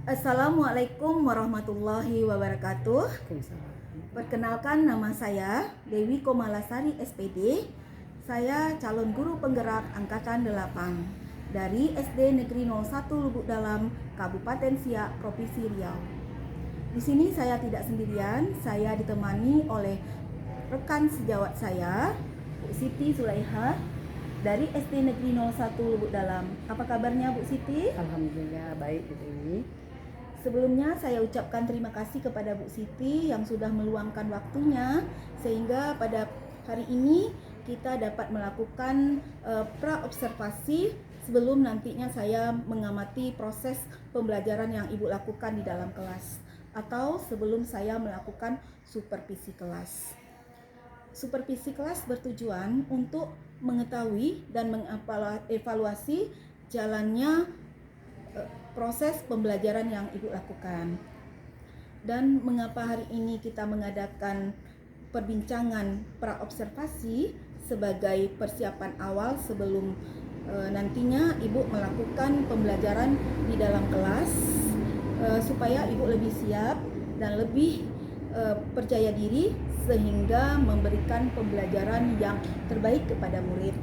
Assalamualaikum warahmatullahi wabarakatuh. Perkenalkan, nama saya Dewi Komalasari SPD. Saya calon guru penggerak angkatan 8 dari SD Negeri 01 Lubuk Dalam, Kabupaten Siak, Provinsi Riau. Di sini saya tidak sendirian, saya ditemani oleh rekan sejawat saya, Bu Siti Zulaiha dari SD Negeri 01 Lubuk Dalam. Apa kabarnya Bu Siti? Alhamdulillah baik Bu Dewi. Sebelumnya saya ucapkan terima kasih kepada Bu Siti yang sudah meluangkan waktunya sehingga pada hari ini kita dapat melakukan pra-observasi sebelum nantinya saya mengamati proses pembelajaran yang Ibu lakukan di dalam kelas atau sebelum saya melakukan supervisi kelas. Supervisi kelas bertujuan untuk mengetahui dan mengevaluasi jalannya proses pembelajaran yang Ibu lakukan. Dan mengapa hari ini kita mengadakan perbincangan pra-observasi sebagai persiapan awal sebelum nantinya Ibu melakukan pembelajaran di dalam kelas supaya Ibu lebih siap dan lebih percaya diri sehingga memberikan pembelajaran yang terbaik kepada murid.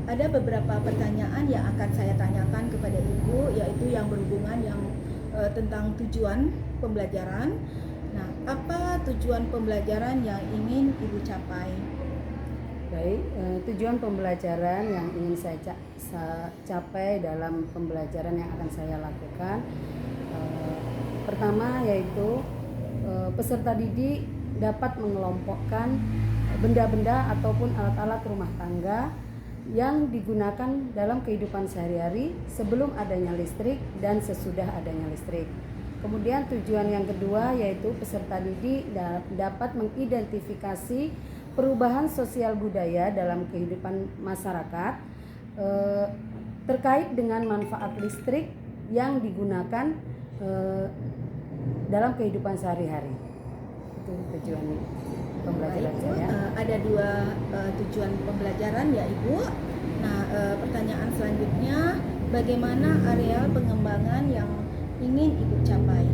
Ada beberapa pertanyaan yang akan saya tanyakan kepada Ibu, yaitu yang berhubungan tentang tujuan pembelajaran. Nah, apa tujuan pembelajaran yang ingin Ibu capai? Baik, tujuan pembelajaran yang ingin saya capai dalam pembelajaran yang akan saya lakukan, pertama yaitu peserta didik dapat mengelompokkan benda-benda ataupun alat-alat rumah tangga yang digunakan dalam kehidupan sehari-hari sebelum adanya listrik dan sesudah adanya listrik. Kemudian tujuan yang kedua yaitu peserta didik dapat mengidentifikasi perubahan sosial budaya dalam kehidupan masyarakat terkait dengan manfaat listrik yang digunakan dalam kehidupan sehari-hari. Itu tujuan pembelajaran saya. Ada dua tujuan pembelajaran ya Ibu. Nah, pertanyaan selanjutnya, bagaimana area pengembangan yang ingin Ibu capai?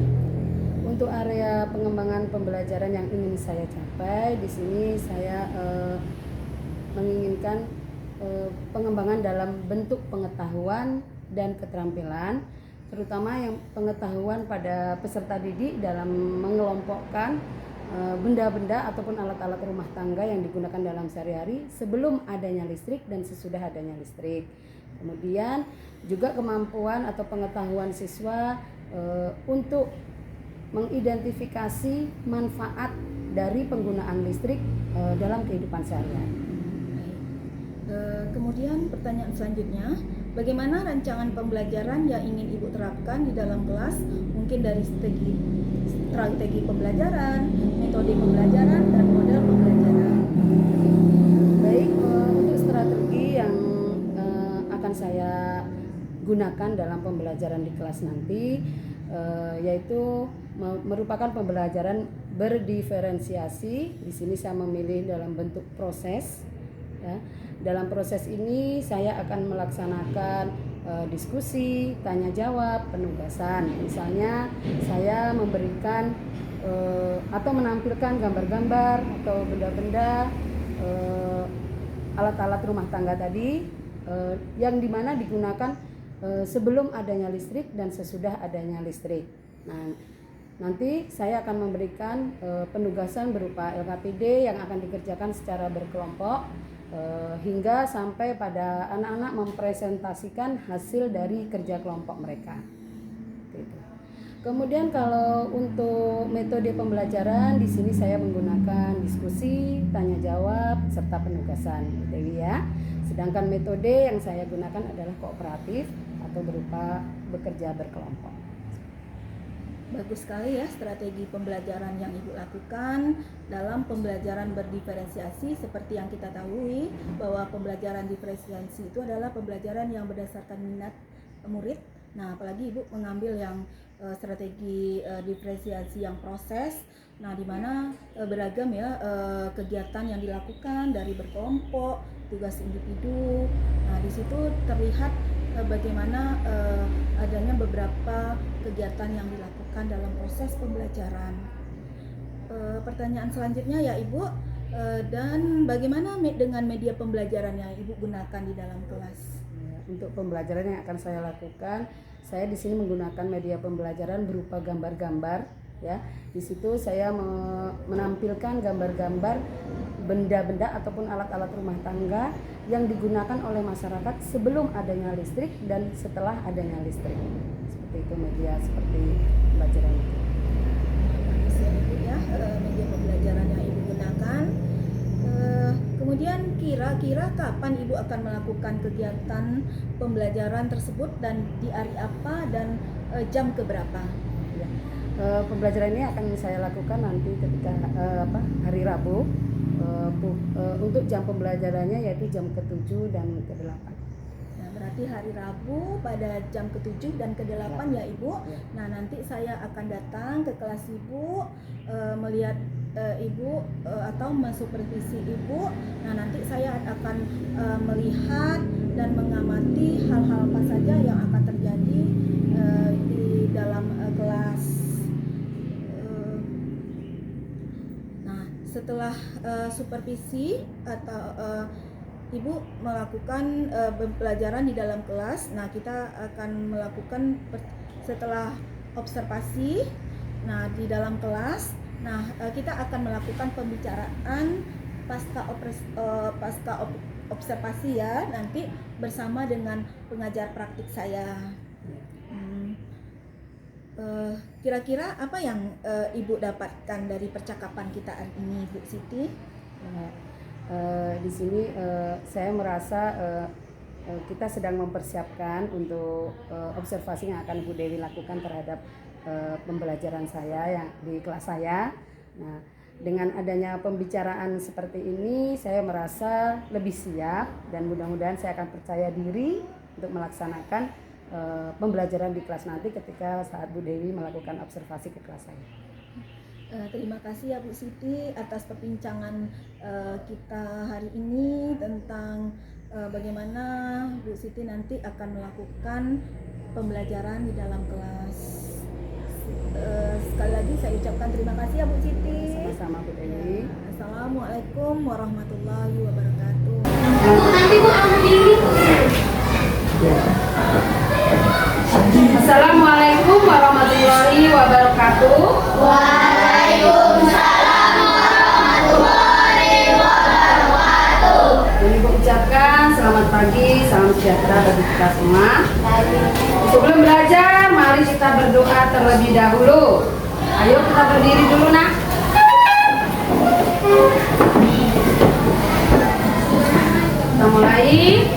Untuk area pengembangan pembelajaran yang ingin saya capai, di sini saya menginginkan pengembangan dalam bentuk pengetahuan dan keterampilan, terutama yang pengetahuan pada peserta didik dalam mengelompokkan benda-benda ataupun alat-alat rumah tangga yang digunakan dalam sehari-hari sebelum adanya listrik dan sesudah adanya listrik. Kemudian juga kemampuan atau pengetahuan siswa untuk mengidentifikasi manfaat dari penggunaan listrik dalam kehidupan sehari-hari. Kemudian pertanyaan selanjutnya, bagaimana rancangan pembelajaran yang ingin Ibu terapkan di dalam kelas, mungkin dari strategi pembelajaran, metode pembelajaran, dan model pembelajaran? Baik, untuk strategi yang akan saya gunakan dalam pembelajaran di kelas nanti, yaitu merupakan pembelajaran berdiferensiasi. Di sini saya memilih dalam bentuk proses. Ya. Dalam proses ini saya akan melaksanakan diskusi, tanya jawab, penugasan. Misalnya saya memberikan atau menampilkan gambar-gambar atau benda-benda alat-alat rumah tangga tadi yang dimana digunakan sebelum adanya listrik dan sesudah adanya listrik. Nah, nanti saya akan memberikan penugasan berupa LKPD yang akan dikerjakan secara berkelompok hingga sampai pada anak-anak mempresentasikan hasil dari kerja kelompok mereka. Gitu. Kemudian kalau untuk metode pembelajaran di sini saya menggunakan diskusi, tanya jawab serta penugasan, Dewi ya. Sedangkan metode yang saya gunakan adalah kooperatif atau berupa bekerja berkelompok. Bagus sekali ya strategi pembelajaran yang Ibu lakukan dalam pembelajaran berdiferensiasi. Seperti yang kita tahu bahwa pembelajaran diferensiasi itu adalah pembelajaran yang berdasarkan minat murid. Nah, apalagi Ibu mengambil yang strategi diferensiasi yang proses. Nah, di mana beragam ya kegiatan yang dilakukan dari berkelompok, tugas individu. Nah, di situ terlihat bagaimana adanya beberapa kegiatan yang dilakukan dalam proses pembelajaran. Pertanyaan selanjutnya ya Ibu, dan bagaimana dengan media pembelajaran yang Ibu gunakan di dalam kelas? Ya, untuk pembelajaran yang akan saya lakukan, saya di sini menggunakan media pembelajaran berupa gambar-gambar. Ya, di situ saya menampilkan gambar-gambar benda-benda ataupun alat-alat rumah tangga yang digunakan oleh masyarakat sebelum adanya listrik dan setelah adanya listrik. Seperti itu media seperti pembelajaran itu. Bagus ya Ibu ya, media pembelajaran yang Ibu gunakan. Kemudian kira-kira kapan Ibu akan melakukan kegiatan pembelajaran tersebut dan di hari apa dan jam keberapa? Ya. Pembelajaran ini akan saya lakukan nanti ketika hari Rabu. Untuk jam pembelajarannya yaitu jam ke-7 dan ke-8. Nah, berarti hari Rabu pada jam ke-7 dan ke-8 ya Ibu. Ya. Nah, nanti saya akan datang ke kelas Ibu, melihat Ibu atau mensupervisi Ibu. Nah, nanti saya akan melihat dan mengamati hal-hal apa saja yang akan terjadi di dalam kelas. Setelah supervisi atau Ibu melakukan pembelajaran di dalam kelas, nah kita akan melakukan setelah observasi, nah di dalam kelas, nah kita akan melakukan pembicaraan pasca observasi ya, nanti bersama dengan pengajar praktik saya. Kira-kira apa yang Ibu dapatkan dari percakapan kita hari ini, Bu Siti? Di sini saya merasa kita sedang mempersiapkan untuk observasi yang akan Bu Dewi lakukan terhadap pembelajaran saya yang di kelas saya. Nah, dengan adanya pembicaraan seperti ini, saya merasa lebih siap dan mudah-mudahan saya akan percaya diri untuk melaksanakan pembelajaran di kelas nanti ketika saat Bu Dewi melakukan observasi ke kelas saya. Terima kasih ya Bu Siti atas perbincangan kita hari ini tentang bagaimana Bu Siti nanti akan melakukan pembelajaran di dalam kelas. Sekali lagi saya ucapkan terima kasih ya Bu Siti. Sama-sama Bu Dewi. Assalamualaikum warahmatullahi wabarakatuh. Nanti Bu ambil diri. Assalamualaikum warahmatullahi wabarakatuh. Waalaikumsalam warahmatullahi wabarakatuh. Ini Ibu ucapkan selamat pagi, salam sejahtera bagi kita semua. Sebelum belajar, mari kita berdoa terlebih dahulu. Ayo kita berdiri dulu nak. Kita mulai.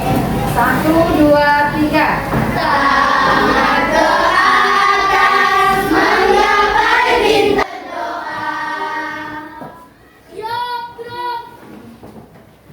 1, 2, 3. Selamat doakan menggapai bintang doa. Ya, belum.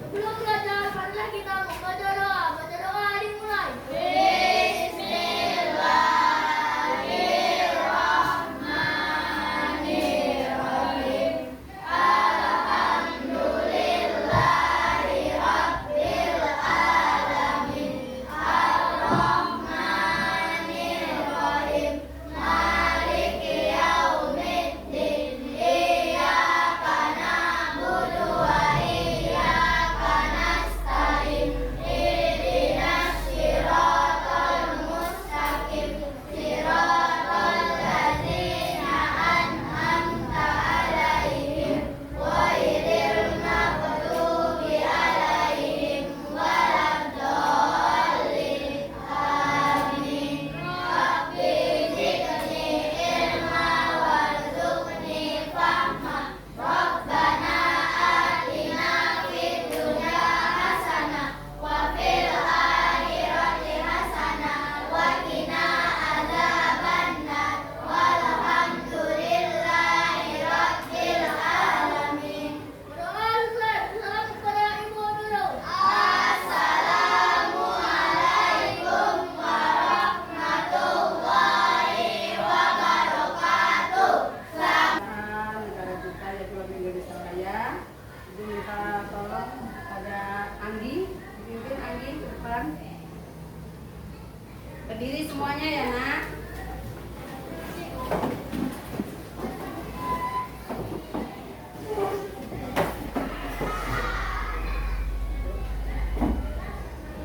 Sebelum belajar, marilah kita membaca doa. Baca doa dimulai. Bismillahirrahmanirrahim. Alhamdulillahirabbil alamin. Ar-Rahmanirrahim. Maliki yaumiddin. Iyyaka na'budu wa iyyaka nasta'in. Ihdinas siratal mustaqim. Siratal ladzina an'amta 'alaihim ghairil maghdubi 'alaihim waladdallin. Amin. Rabbi zidni ilma warzuqni fahma. Rabbana atina fid dunya hasanah wa fil akhirati hasanah wa qina adzabannar. Walhamdulillahi rabbil alamin. Salam kepada ibu dulu. Assalamualaikum warahmatullahi wabarakatuh. Negara kita yaitu Indonesia Raya. Ibu minta tolong pada Anggi, dipimpin Anggi ke depan. Berdiri semuanya ya, Nak.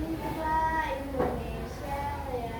Hiduplah Indonesia Raya.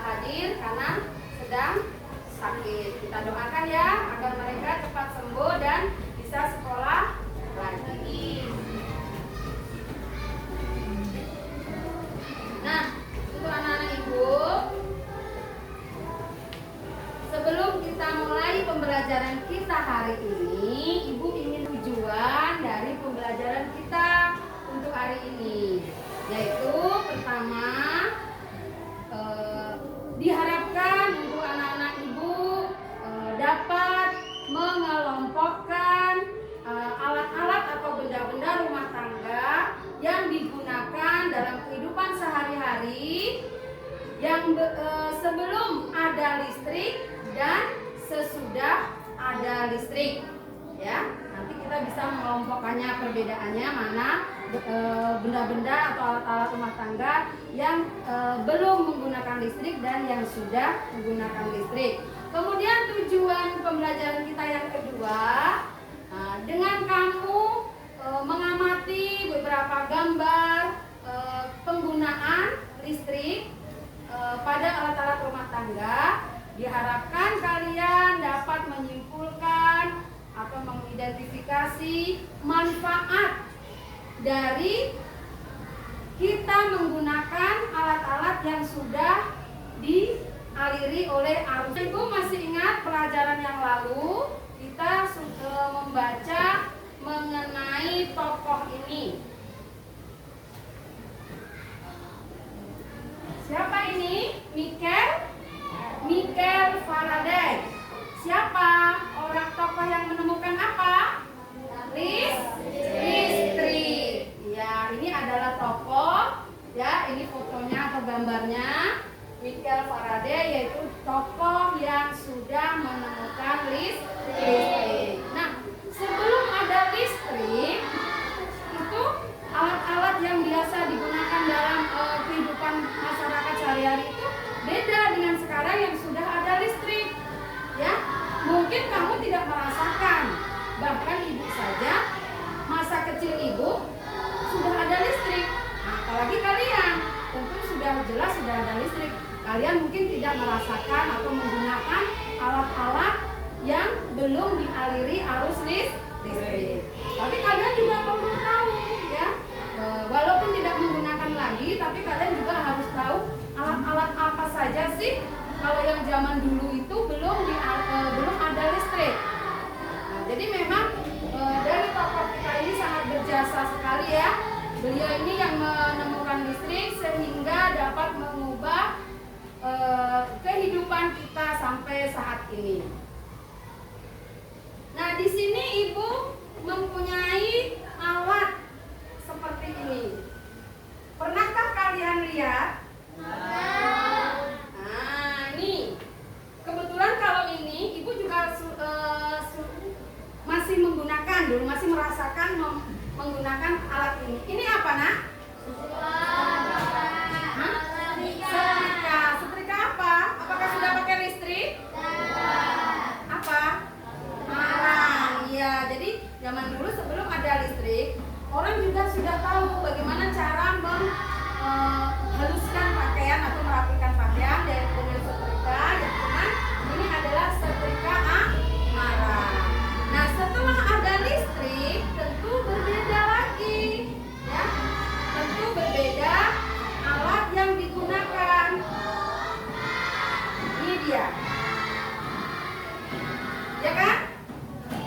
hadir karena sedang sakit. Kita doakan ya agar mereka cepat sembuh dan bisa sekolah lagi. Nah, untuk anak-anak ibu, sebelum kita mulai pembelajaran kita hari ini, ibu ingin tujuan dari pembelajaran kita untuk hari ini, yaitu pertama, diharapkan untuk anak-anak ibu dapat mengelompokkan alat-alat atau benda-benda rumah tangga yang digunakan dalam kehidupan sehari-hari yang sebelum ada listrik dan sesudah ada listrik, ya. Nanti kita bisa mengelompokkannya, perbedaannya mana benda-benda atau alat-alat rumah tangga yang belum menggunakan listrik dan yang sudah menggunakan listrik. Kemudian tujuan pembelajaran kita yang kedua, dengan kamu mengamati beberapa gambar penggunaan listrik pada alat-alat rumah tangga, diharapkan kalian dapat menyimpulkan atau mengidentifikasi manfaat dari kita menggunakan alat-alat yang sudah dialiri oleh arus. Ibu masih ingat pelajaran yang lalu kita sudah membaca mengenai tokoh ini. Siapa ini? Michael Faraday. Siapa orang tokoh yang menemukan apa? Listrik. Ya, ini adalah tokoh. Ya, ini fotonya atau gambarnya. Michael Faraday yaitu tokoh yang sudah menemukan listrik. Nah, sebelum ada listrik, itu alat-alat yang biasa digunakan dalam kehidupan masyarakat sehari-hari itu beda dengan sekarang yang sudah ada listrik. Ya, mungkin kamu tidak merasakan, bahkan ibu saja masa kecil ibu sudah ada listrik. Nah, apalagi kalian, tentu sudah jelas sudah ada listrik. Kalian mungkin tidak merasakan atau menggunakan alat-alat yang belum dialiri arus listrik. Tapi kalian juga perlu tahu, ya, walaupun tidak menggunakan lagi, tapi kalian juga harus tahu alat-alat apa saja sih kalau yang zaman dulu itu belum ada listrik. Nah, jadi memang dari tokoh kita ini sangat berjasa sekali ya. Beliau ini yang menemukan listrik sehingga dapat mengubah kehidupan kita sampai saat ini. Nah, di sini ibu mempunyai alat seperti ini. Pernahkah kalian lihat? Nah, ini kebetulan kalau ini ibu juga masih menggunakan dulu, masih merasakan menggunakan alat ini. Ini apa, Nak? Setrika. Setrika apa? Apakah sudah pakai listrik? Apa? Arang. Iya, jadi zaman dulu sebelum ada listrik, orang juga sudah tahu bagaimana cara menghaluskan pakaian atau merapikan pakaian dengan setrika. Yang cuman ini adalah setrika arang. Nah, setelah ada listrik, tentu berbeda lagi, ya. Tentu berbeda alat yang digunakan. Ini dia, ya kan?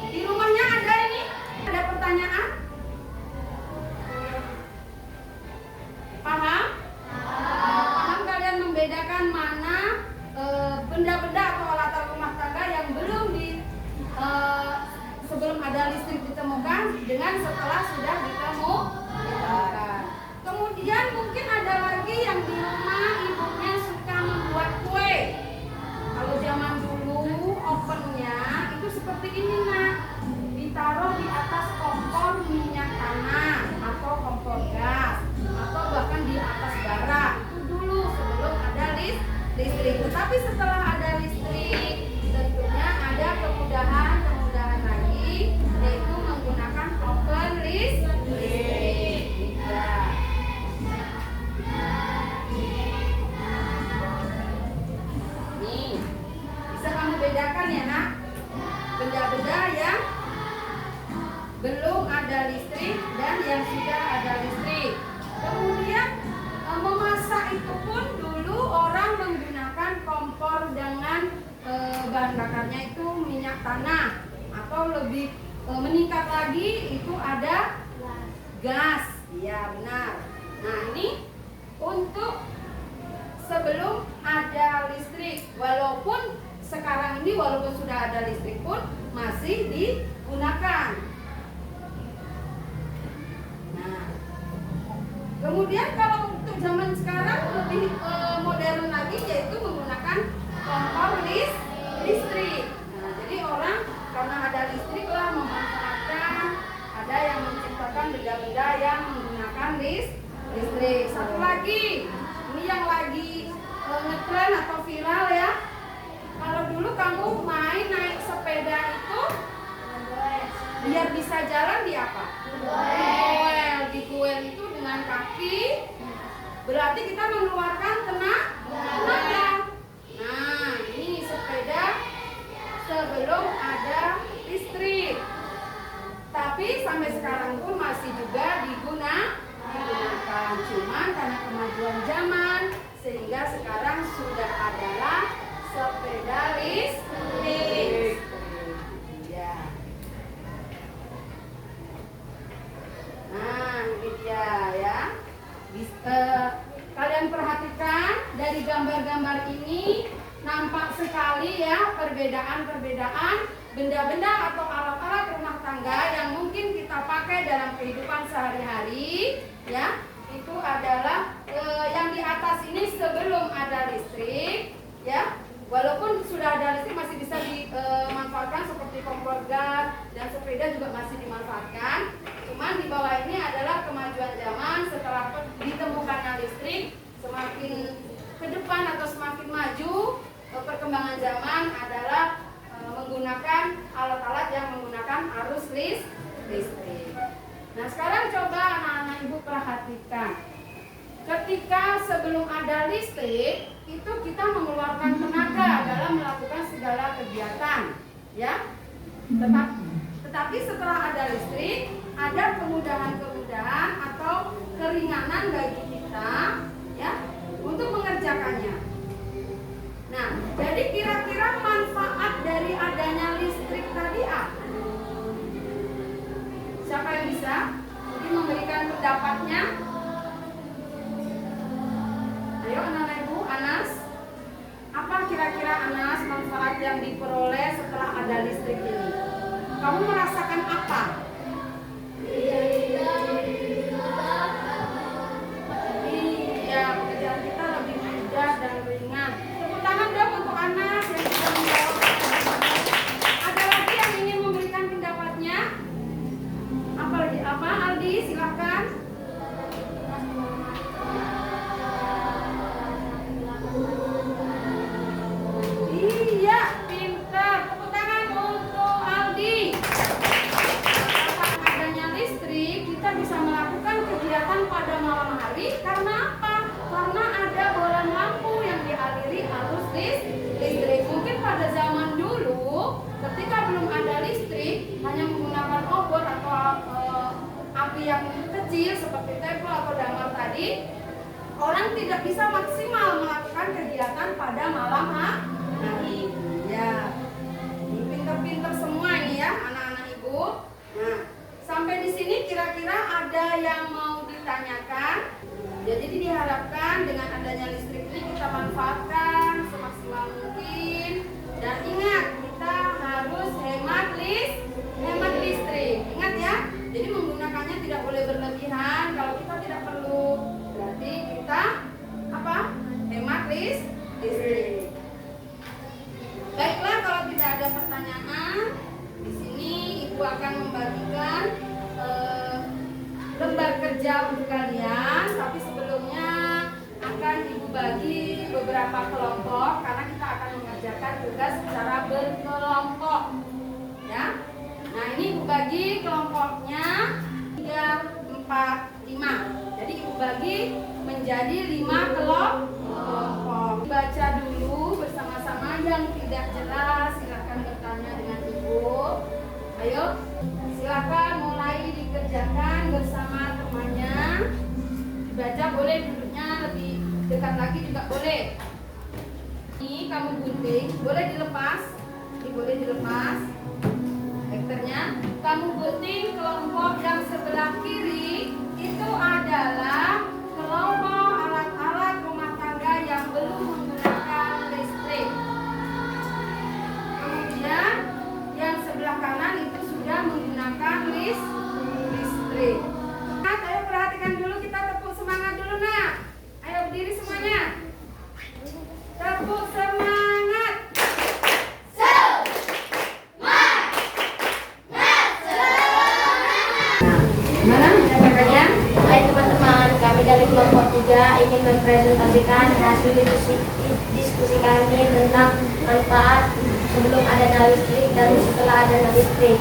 Di rumahnya ada ini. Ada pertanyaan? Paham? Paham kalian membedakan mana benda-benda atau alat rumah tangga yang belum sebelum ada listrik ditemukan dengan setelah sudah ditemukan. Kemudian mungkin ada lagi yang di rumah ibunya suka membuat kue. Kalau zaman dulu ovennya itu seperti ini, Nak. Ditaruh di atas kompor minyak tanah atau kompor gas atau bahkan di atas bara. Itu dulu sebelum ada listrik. Tetapi setelah ada listrik, tentunya ada kemudahan lagi, yaitu menggunakan oven listrik. Ya. Nih, bisa kamu bedakan ya, Nak? Benda-benda yang belum ada listrik dan yang sudah ada listrik. Kemudian memasak itu pun dulu orang menggunakan kompor dengan bahan bakarnya itu minyak tanah, atau lebih meningkat lagi itu ada gas. Iya, benar. Nah, ini untuk sebelum ada listrik. Walaupun sekarang ini walaupun sudah ada listrik pun masih digunakan. Nah, kemudian kalau untuk zaman sekarang lebih modern lagi, yaitu menggunakan kompor listrik. Nah, jadi orang karena ada listrik lah memanfaatkan, ada yang menciptakan benda-benda yang menggunakan listrik. Satu lagi, ini yang lagi ngetren atau viral ya. Kalau dulu kamu main naik sepeda itu biar bisa jalan di apa? Di kuel itu dengan kaki. Berarti kita mengeluarkan tenaga. Nah, ini sepeda sebelum ada listrik. Tapi sampai sekarang pun masih juga digunakan. Cuman karena kemajuan zaman sehingga sekarang sudah adalah sepeda listrik. Ya. Nah, ini dia ya. Kalian perhatikan dari gambar-gambar ini nampak sekali ya perbedaan-perbedaan benda-benda atau alat-alat rumah tangga yang mungkin kita pakai dalam kehidupan sehari-hari ya. Itu adalah yang di atas ini sebelum ada listrik ya. Walaupun sudah ada listrik masih bisa dimanfaatkan seperti kompor gas dan sepeda juga masih dimanfaatkan. Cuman di bawah ini adalah kemajuan zaman setelah ditemukannya listrik, semakin ke depan atau semakin maju perkembangan zaman adalah menggunakan alat-alat yang menggunakan arus listrik. Nah, sekarang coba anak-anak ibu perhatikan. Ketika sebelum ada listrik, itu kita mengeluarkan tenaga dalam melakukan segala kegiatan, ya. Tetapi setelah ada listrik, ada kemudahan-kemudahan atau keringanan bagi kita, ya, untuk mengerjakannya. Nah, jadi kira-kira manfaat dari adanya listrik tadi apa? Siapa yang bisa mungkin memberikan pendapatnya? Ayo anak-anak ibu, Anas. Apa kira-kira Anas manfaat yang diperoleh setelah ada listrik ini? Kamu merasakan apa? Iya, pekerjaan kita lebih mudah dan ringan. Tepuk tangan dong untuk Anas yang bisa menjawab. Ada lagi yang ingin memberikan pendapatnya? Apalagi apa? Aldi, silakan. Iya, pintar. Tepuk tangan untuk Aldi. Karena adanya listrik, kita bisa melakukan kegiatan pada malam hari. Karena apa? Karena ada bola lampu yang dialiri arus listrik. Mungkin pada zaman dulu, ketika belum ada listrik, hanya menggunakan obor atau api yang kecil seperti teko atau damar tadi, orang tidak bisa maksimal melakukan kegiatan pada malam hari. Ya, pinter-pinter semua ini ya anak-anak ibu. Nah, sampai di sini kira-kira ada yang mau ditanyakan? Jadi diharapkan dengan adanya listrik ini kita manfaatkan semaksimal mungkin. Dan ingat, kita harus hemat listrik. Ingat ya. Jadi menggunakannya tidak boleh berlebihan. Kalau kita tidak perlu, berarti kita apa? Hemat listrik. Baiklah, kalau tidak ada pertanyaan, di sini ibu akan membagikan lembar kerja untuk kalian. Tapi sebelumnya akan ibu bagi beberapa kelompok karena kita akan mengerjakan tugas secara berkelompok. Ya. Nah, ini ibu bagi kelompoknya 3, 4, 5. Jadi ibu bagi menjadi 5 kelompok. Baca dulu bersama-sama, yang tidak jelas silakan bertanya dengan ibu. Ayo, silakan mulai dikerjakan bersama temannya. Dibaca boleh, duduknya lebih dekat lagi juga boleh. Ini kamu gunting, boleh dilepas. Ini boleh dilepas. Vektornya, kamu gunting kelompok yang sebelah kiri itu adalah kelompok alat-alat rumah tangga yang belum menggunakan listrik. Kemudian yang sebelah kanan itu sudah menggunakan listrik. Nah, ayo perhatikan dulu, kita tepuk semangat dulu nak. Ayo berdiri semuanya. Tepuk semangat. Hai teman-teman, kami dari kelompok 3 ingin mempresentasikan hasil diskusi kami tentang manfaat sebelum adanya listrik dan setelah adanya listrik.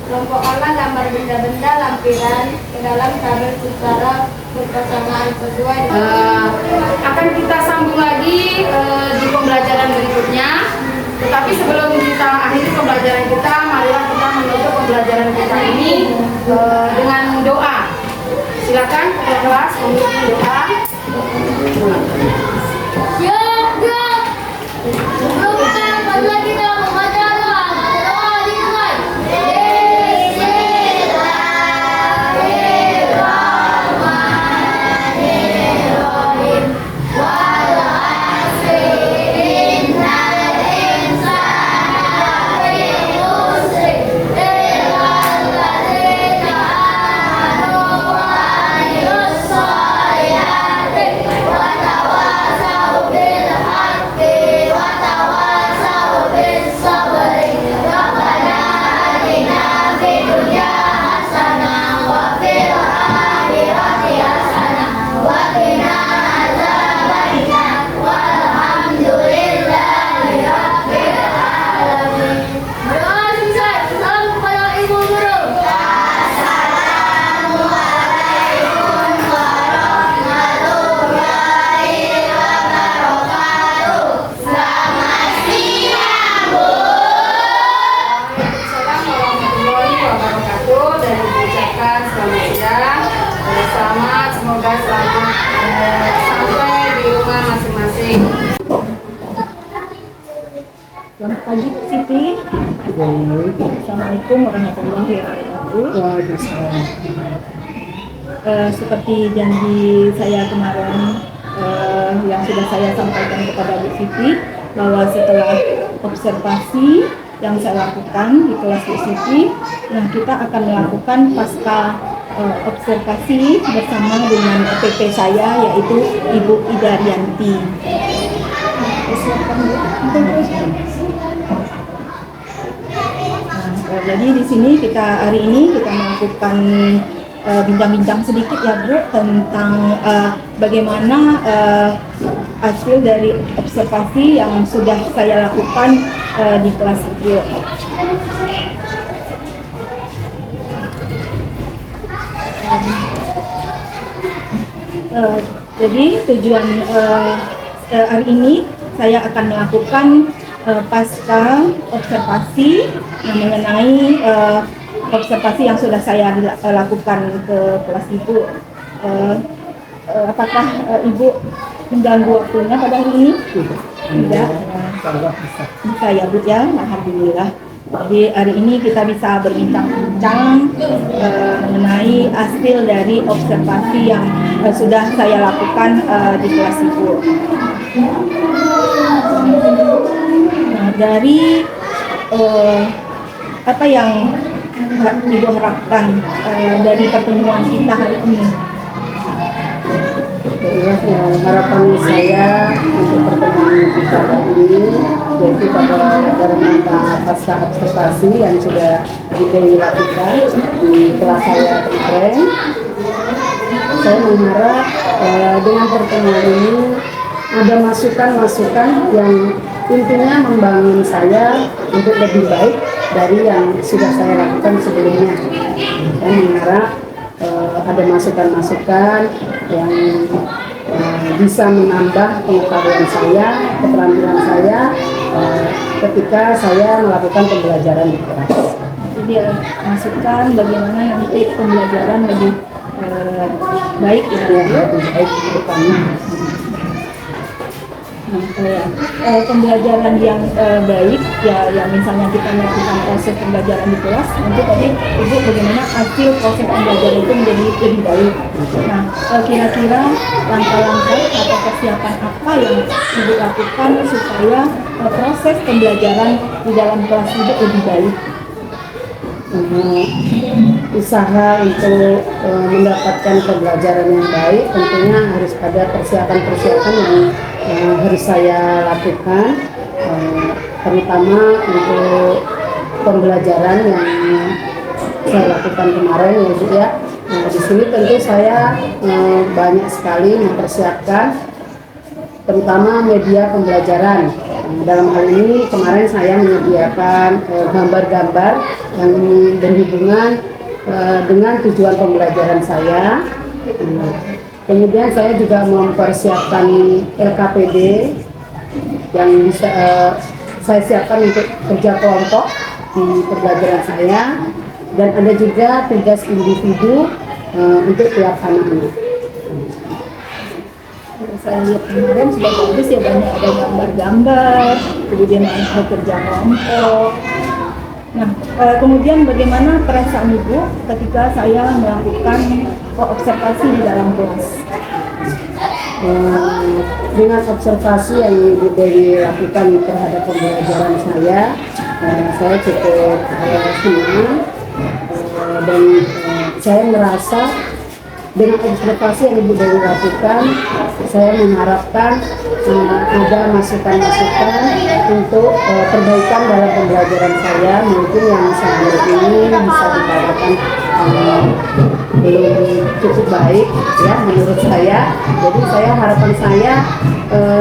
Kelompok olah gambar benda-benda lampiran ke dalam tabel secara berpasangan sesuai Akan kita sambung lagi di pembelajaran berikutnya. Tetapi sebelum Semoga selamat sampai di rumah masing-masing. Selamat pagi Bu Siti. Assalamualaikum warahmatullahi wabarakatuh. Seperti janji saya kemarin yang sudah saya sampaikan kepada Bu Siti, bahwa setelah observasi yang saya lakukan di kelas Bu Siti, nah kita akan melakukan pasca observasi bersama dengan PP saya, yaitu Ibu Ida Rianti. Nah, jadi di sini hari ini kita melakukan bincang-bincang sedikit ya Bu tentang bagaimana hasil dari observasi yang sudah saya lakukan di kelas itu. Jadi tujuan hari ini saya akan melakukan pasca observasi mengenai observasi yang sudah saya lakukan ke kelas Ibu. Apakah Ibu mengganggu waktunya pada hari ini? Tidak. Bisa ya Bu ya, alhamdulillah. Jadi hari ini kita bisa berbincang-bincang mengenai hasil dari observasi yang sudah saya lakukan di kelas Ibu. Nah, dari apa yang Ibu harapkan dari pertemuan kita hari ini? Harapan saya untuk pertemuan kita hari ini yaitu pada rangka pasca observasi yang sudah dilakukan di kelas saya kemarin. Saya mengharap dengan pertemuan ini ada masukan-masukan yang intinya membangun saya untuk lebih baik dari yang sudah saya lakukan sebelumnya. Saya mengharap ada masukan-masukan yang bisa menambah pengetahuan saya, keterampilan saya ketika saya melakukan pembelajaran di kelas. Jadi masukan bagaimana nanti pembelajaran lebih baik ya, lebih baik ke depannya. Pembelajaran yang baik ya, yang misalnya kita melakukan proses pembelajaran di kelas, nanti tadi Ibu bagaimana hasil proses pembelajaran itu menjadi lebih baik. Nah, kira-kira langkah-langkah atau persiapan apa yang Ibu lakukan supaya proses pembelajaran di dalam kelas Ibu lebih baik? Usaha untuk mendapatkan pembelajaran yang baik tentunya harus ada persiapan-persiapan yang harus saya lakukan, terutama untuk pembelajaran yang saya lakukan kemarin ya Bu ya. Nah, di sini tentu saya banyak sekali mempersiapkan terutama media pembelajaran. Dalam hal ini kemarin saya menyediakan gambar-gambar yang berhubungan dengan tujuan pembelajaran saya. Kemudian saya juga mempersiapkan LKPD yang bisa saya siapkan untuk kerja kelompok di pembelajaran saya, dan ada juga tugas individu untuk tiap anak-anak. saya lihat kemarin sudah bagus ya, banyak ada gambar-gambar, kemudian ada kerja kelompok. Nah, kemudian bagaimana perasaan Ibu ketika saya melakukan observasi di dalam kelas? Dengan observasi yang Ibu Dewi lakukan terhadap pembelajaran saya cukup senang, dan saya merasa dengan observasi yang Ibu Dewi lakukan, saya mengharapkan ada masukan-masukan untuk perbaikan dalam pembelajaran saya, mungkin yang selama ini bisa dikatakan belum cukup baik ya menurut saya. Jadi harapan saya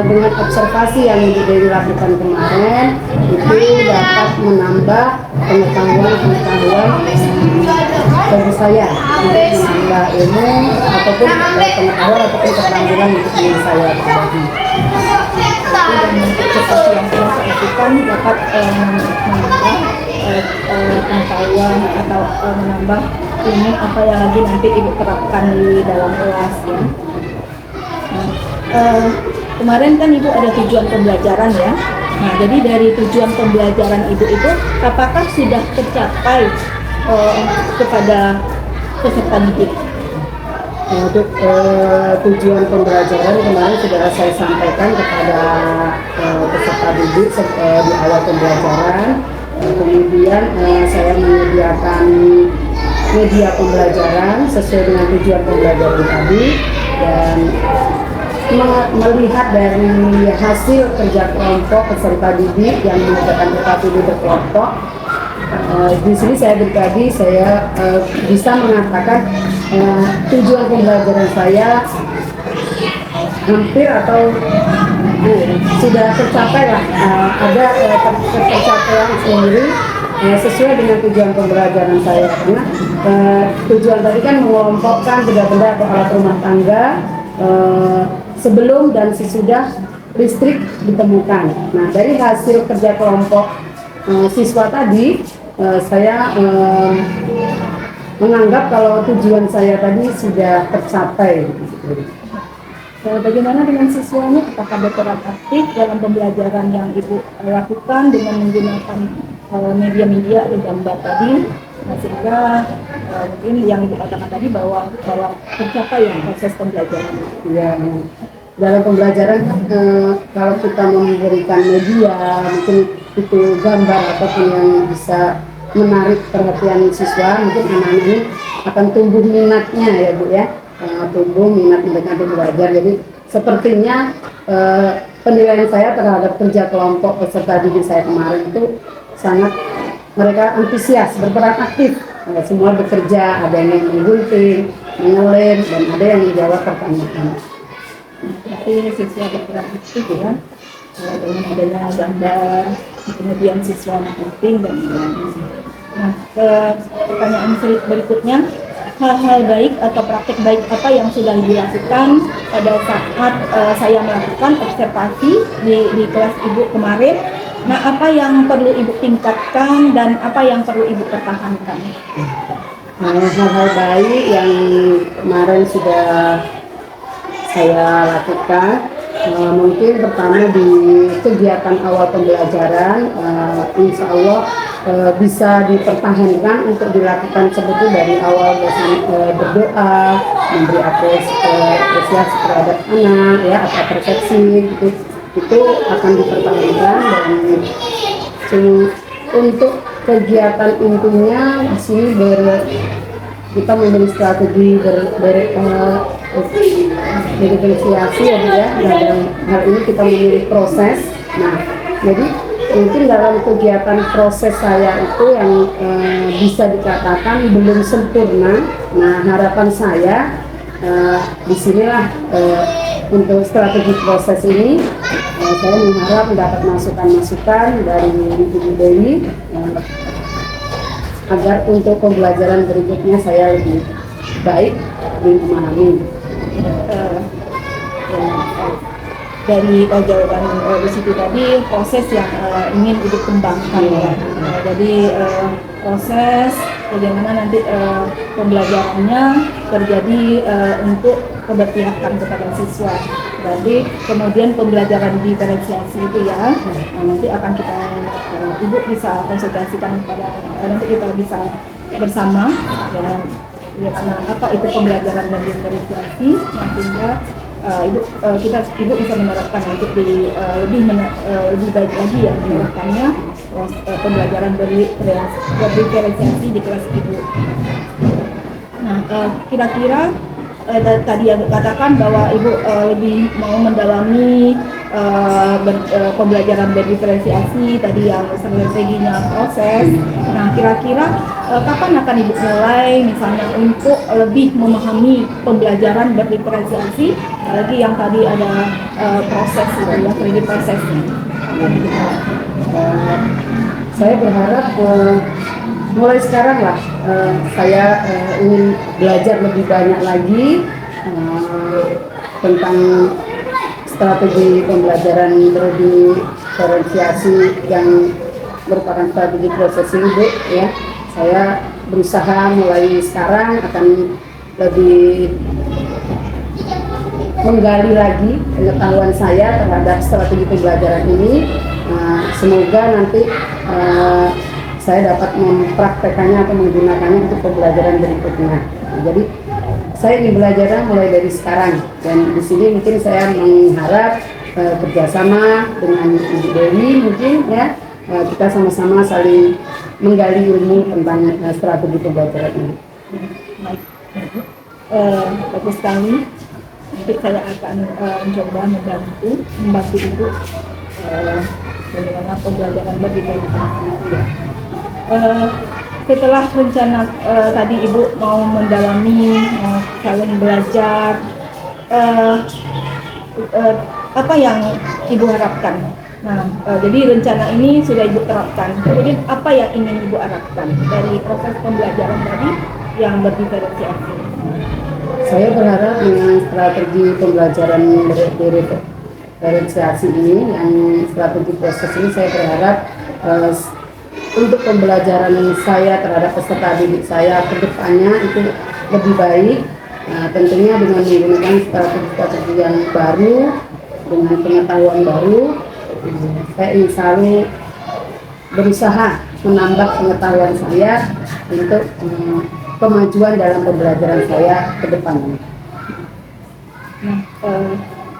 dengan observasi yang Ibu Dewi lakukan kemarin itu dapat menambah pengetahuan bagi saya, untuk menambah ilmu ataupun pengetahuan ataupun keterampilan untuk diri saya pribadi. Seperti yang telah saya lakukan dapat menambah pengetahuan atau menambah ilmu apa yang lagi nanti Ibu terapkan di dalam kelas ya. Nah, kemarin kan Ibu ada tujuan pembelajaran ya. Nah, jadi dari tujuan pembelajaran Ibu itu apakah sudah tercapai kepada peserta didik? Untuk tujuan pembelajaran kemarin sudah saya sampaikan kepada peserta didik di awal pembelajaran. Kemudian saya menyediakan media pembelajaran sesuai dengan tujuan pembelajaran tadi, dan melihat dari hasil kerja kelompok peserta didik yang mengerjakan PKPD berkelompok. Di sini saya pribadi bisa mengatakan tujuan pembelajaran saya hampir atau sudah tercapai lah, ada tercapaian sendiri sesuai dengan tujuan pembelajaran saya, karena tujuan tadi kan mengelompokkan benda-benda atau alat rumah tangga sebelum dan sesudah listrik ditemukan. Nah, dari hasil kerja kelompok siswa tadi, saya menganggap kalau tujuan saya tadi sudah tercapai. Bagaimana dengan siswanya? Apakah berperan aktif dalam pembelajaran yang Ibu lakukan dengan menggunakan media-media atau gambar tadi? Nah, sehingga mungkin yang Ibu katakan tadi bahwa tercapai yang proses pembelajaran. Ya, dalam pembelajaran kalau kita memberikan media, mungkin itu gambar ataupun yang bisa menarik perhatian siswa, mungkin anak-anak ini akan tumbuh minatnya ya Bu ya, tumbuh minat mereka untuk belajar. Jadi sepertinya penilaian saya terhadap kerja kelompok peserta didik saya kemarin itu sangat, mereka antusias, berperan aktif, semua bekerja, ada yang menggunting, mengelem, dan ada yang menjawab pertanyaan. Jadi siswa berperan aktif ya, dengan adanya gambar, kemudian siswa menggunting dan lain-lain. Nah, pertanyaan berikutnya, hal-hal baik atau praktik baik apa yang sudah dilakukan pada saat saya melakukan observasi di kelas Ibu kemarin? Nah, apa yang perlu Ibu tingkatkan dan apa yang perlu Ibu pertahankan? Hal-hal baik yang kemarin sudah saya lakukan, mungkin pertama di kegiatan awal pembelajaran, insya Allah bisa dipertahankan untuk dilakukan seperti dari awal berdoa, memberi apresiasi terhadap anak ya, atau persepsi itu akan dipertahankan. Dan untuk kegiatan intinya di sini kita memberi strategi berdifferensiasi ya Bu ya. Nah, dalam hal ini kita memilih proses. Nah, jadi mungkin dalam kegiatan proses saya itu yang bisa dikatakan belum sempurna. Nah, harapan saya disinilah untuk strategi proses ini saya mengharap mendapat masukan-masukan dari Ibu Dewi agar untuk pembelajaran berikutnya saya lebih baik, lebih memahami. Dari jawaban di situ tadi, proses yang ingin Ibu kembangkan ya. Jadi proses bagaimana nanti pembelajarannya terjadi untuk keberpihakan kepada siswa. Jadi kemudian pembelajaran diferensiasi itu ya, nanti akan kita Ibu bisa konsultasikan kepada nanti kita bisa bersama ya karena apa itu pembelajaran dan diferensiasi sehingga Ibu bisa menerapkan untuk lebih baik lagi ya menerapkannya pembelajaran berdiferensiasi di kelas Ibu. Nah, kira-kira tadi yang katakan bahwa Ibu lebih mau mendalami pembelajaran berdiferensiasi tadi yang strateginya proses. Nah, kira-kira kapan akan Ibu mulai misalnya untuk lebih memahami pembelajaran berdiferensiasi, lagi yang tadi ada proses itu ya, kredit prosesnya. Saya berharap mulai sekarang lah saya ingin belajar lebih banyak lagi tentang strategi pembelajaran berdiferensiasi yang merupakan strategi proses hidup ya. Saya berusaha mulai sekarang akan lebih menggali lagi pengetahuan saya terhadap strategi pembelajaran ini. Semoga nanti saya dapat mempraktekannya atau menggunakannya untuk pembelajaran berikutnya. Jadi saya ingin belajar mulai dari sekarang, dan di sini mungkin saya mengharap kerjasama dengan Ibu Dewi mungkin ya, kita sama-sama saling menggali ilmu tentang strategi pembelajaran ini. Bagus sekali. Nanti saya akan mencoba membantu Ibu bagaimana pembelajaran berdiferensiasi itu ya. Setelah rencana tadi Ibu mau mendalami, saling belajar, apa yang Ibu harapkan? Nah, jadi rencana ini sudah Ibu terapkan. Kemudian apa yang ingin Ibu harapkan dari proses pembelajaran tadi yang berdiferensiasi? Saya berharap dengan strategi pembelajaran berdiferensiasi ini, yang strategi proses ini, saya berharap untuk pembelajaran saya terhadap peserta didik saya ke depannya itu lebih baik. Tentunya dengan menggunakan strategi-strategi yang baru, dengan pengetahuan baru, saya ingin selalu berusaha menambah pengetahuan saya untuk kemajuan dalam pembelajaran saya ke depannya. Nah,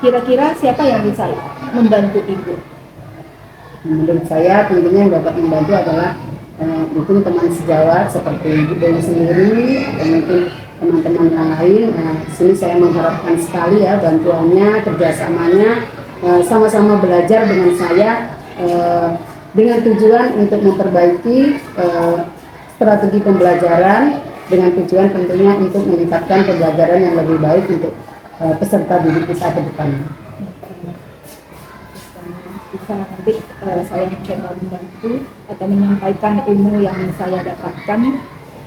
kira-kira siapa yang bisa membantu Ibu? Menurut saya tentunya yang dapat membantu adalah mungkin teman sejawat seperti Ibu Dewi sendiri dan mungkin teman-teman yang lain. Di sini saya mengharapkan sekali ya bantuannya, kerjasamanya, sama-sama belajar dengan saya dengan tujuan untuk memperbaiki strategi pembelajaran, dengan tujuan tentunya untuk meningkatkan pembelajaran yang lebih baik untuk peserta didik kita ke depannya. Bisa nanti saya mencoba membantu atau menyampaikan ilmu yang saya dapatkan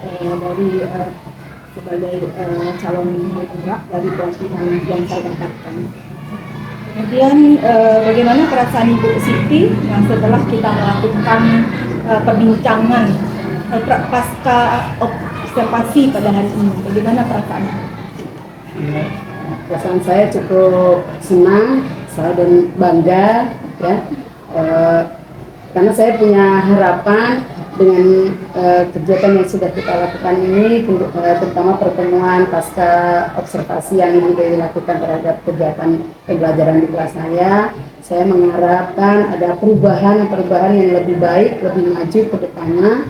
dari sebagai calon penggerak dari pelatihan yang saya dapatkan. Kemudian bagaimana perasaan Ibu Siti setelah kita melakukan perbincangan pasca observasi pada hari ini? Bagaimana perasaannya? Perasaan saya cukup senang, saya dan bangga ya, karena saya punya harapan dengan kegiatan yang sudah kita lakukan ini, terutama pertemuan pasca observasi yang Ibu Dewi lakukan terhadap kegiatan pembelajaran di kelas saya mengharapkan ada perubahan yang lebih baik, lebih maju ke depannya.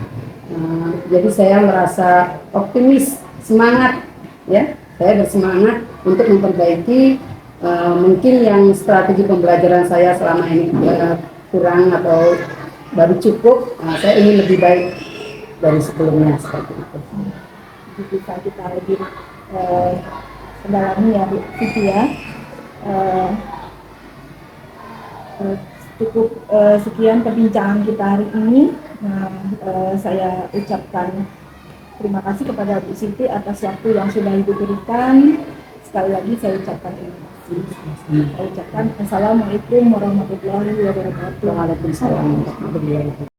Jadi saya merasa optimis, semangat ya, saya bersemangat untuk memperbaiki mungkin yang strategi pembelajaran saya selama ini kurang atau baru cukup. Saya ingin lebih baik dari sebelumnya seperti itu. Bisa kita lebih mendalami ya Bu Siti ya. Cukup sekian perbincangan kita hari ini. Nah, saya ucapkan terima kasih kepada Bu Siti atas waktu yang sudah Ibu berikan. Sekali lagi saya ucapkan terima kasih. Saya ucapkan Assalamualaikum warahmatullahi wabarakatuh. Waalaikumsalam warahmatullahi wabarakatuh.